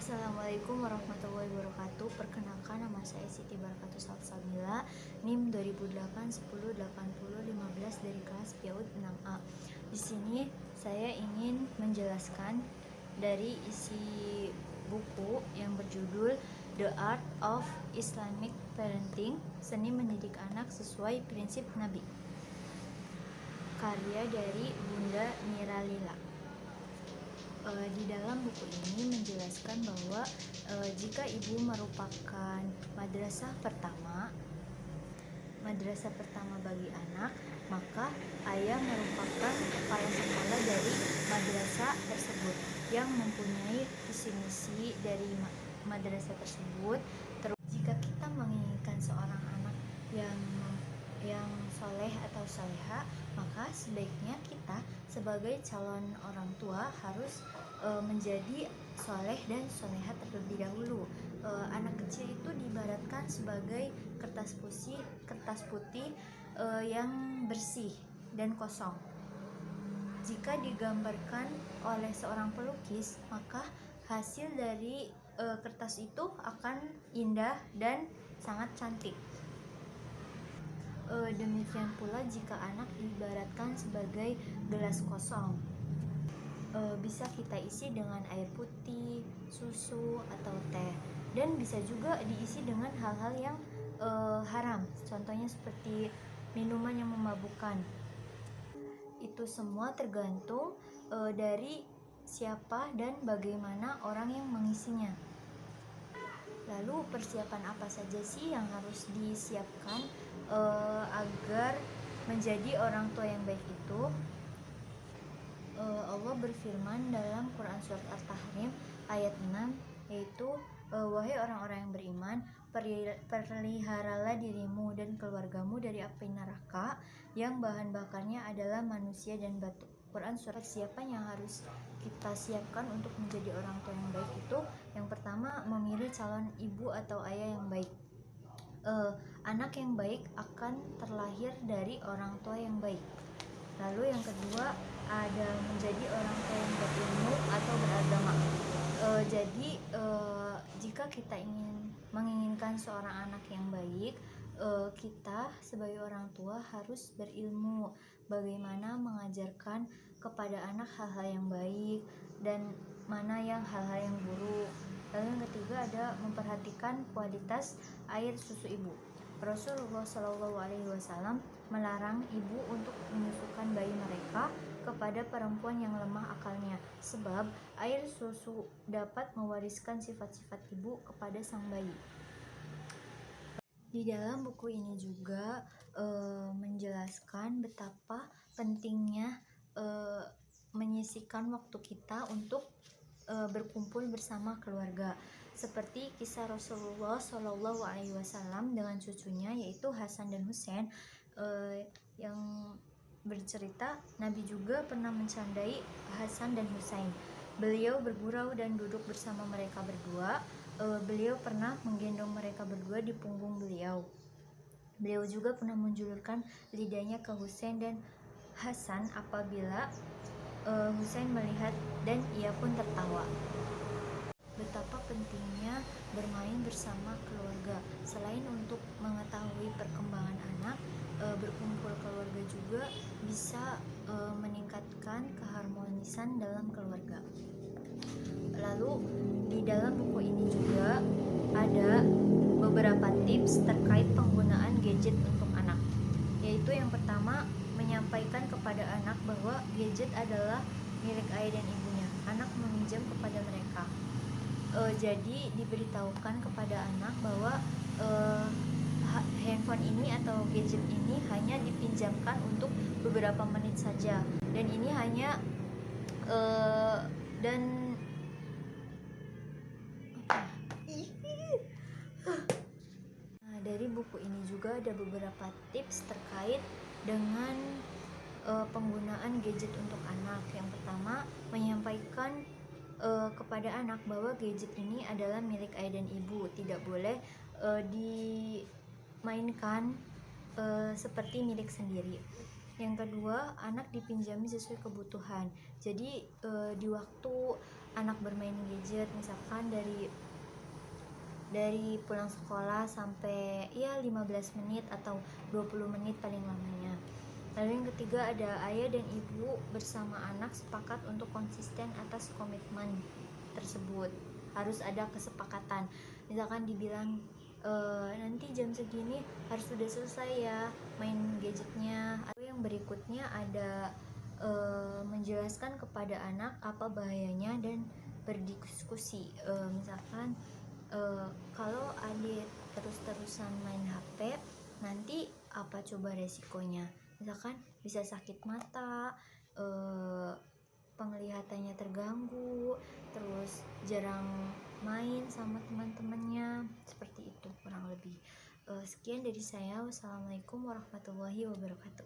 Assalamualaikum warahmatullahi wabarakatuh. Perkenalkan, nama saya Siti Barakatus Salsabila, NIM 2008 10 80 15 dari kelas PAUD 6A. Di sini saya ingin menjelaskan dari isi buku yang berjudul The Art of Islamic Parenting, Seni Mendidik Anak Sesuai Prinsip Nabi, karya dari Bunda Niralila. Di dalam buku ini menjelaskan bahwa jika ibu merupakan madrasah pertama bagi anak, maka ayah merupakan kepala sekolah dari madrasah tersebut yang mempunyai visi misi dari madrasah tersebut. Terus jika kita menginginkan seorang anak yang soleh atau soleha, maka sebaiknya kita sebagai calon orang tua harus menjadi soleh dan soleha terlebih dahulu. Anak kecil itu diibaratkan sebagai kertas putih yang bersih dan kosong. Jika digambarkan oleh seorang pelukis, maka hasil dari kertas itu akan indah dan sangat cantik. Demikian pula jika anak diibaratkan sebagai gelas kosong, bisa kita isi dengan air putih, susu, atau teh, dan bisa juga diisi dengan hal-hal yang haram, contohnya seperti minuman yang memabukkan. Itu semua tergantung dari siapa dan bagaimana orang yang mengisinya. Lalu persiapan apa saja sih yang harus disiapkan agar menjadi orang tua yang baik itu? Allah berfirman dalam Quran Surat At-Tahrim ayat 6, yaitu wahai orang-orang yang beriman, peliharalah dirimu dan keluargamu dari api neraka yang bahan bakarnya adalah manusia dan batu. Quran Surat siapa yang harus kita siapkan untuk menjadi orang tua yang baik itu? Yang pertama, memilih calon ibu atau ayah yang baik. Anak yang baik akan terlahir dari orang tua yang baik. Lalu yang kedua, ada menjadi orang tua yang berilmu atau beragama. Jadi jika kita menginginkan seorang anak yang baik, kita sebagai orang tua harus berilmu bagaimana mengajarkan kepada anak hal-hal yang baik dan mana yang hal-hal yang buruk. Lalu yang ketiga ada memperhatikan kualitas air susu ibu. Rasulullah SAW melarang ibu untuk menyusukan bayi mereka kepada perempuan yang lemah akalnya, sebab air susu dapat mewariskan sifat-sifat ibu kepada sang bayi. Di dalam buku ini juga menjelaskan betapa pentingnya menyisihkan waktu kita untuk berkumpul bersama keluarga, seperti kisah Rasulullah SAW dengan cucunya yaitu Hasan dan Husain, yang bercerita Nabi juga pernah mencandai Hasan dan Husain. Beliau bergurau dan duduk bersama mereka berdua. Beliau pernah menggendong mereka berdua di punggung beliau. Beliau juga pernah menjulurkan lidahnya ke Husain dan Hasan apabila Husain melihat dan ia pun tertawa. Betapa pentingnya bermain bersama keluarga. Selain untuk mengetahui perkembangan anak, berkumpul keluarga juga bisa meningkatkan keharmonisan dalam keluarga. Lalu di dalam buku ini juga ada beberapa tips terkait penggunaan gadget untuk anak, yaitu yang pertama, menyampaikan kepada anak bahwa gadget adalah milik ayah dan ibunya. Anak meminjam kepada mereka. Jadi diberitahukan kepada anak bahwa handphone ini atau gadget ini hanya dipinjamkan untuk beberapa menit saja, dan ini hanya dari buku ini juga ada beberapa tips terkait dengan penggunaan gadget untuk anak. Yang pertama, menyampaikan kepada anak bahwa gadget ini adalah milik ayah dan ibu, tidak boleh dimainkan seperti milik sendiri. Yang kedua, anak dipinjami sesuai kebutuhan. Jadi di waktu anak bermain gadget, misalkan dari pulang sekolah sampai ya 15 menit atau 20 menit paling lamanya. Lalu yang ketiga ada ayah dan ibu bersama anak sepakat untuk konsisten atas komitmen tersebut. Harus ada kesepakatan. Misalkan dibilang nanti jam segini harus sudah selesai ya main gadgetnya. Atau yang berikutnya ada menjelaskan kepada anak apa bahayanya dan berdiskusi. Misalkan kalau adik terus-terusan main HP, nanti apa coba resikonya? Misalkan bisa sakit mata, penglihatannya terganggu, terus jarang main sama teman-temannya, seperti itu kurang lebih. Sekian dari saya. Wassalamualaikum warahmatullahi wabarakatuh.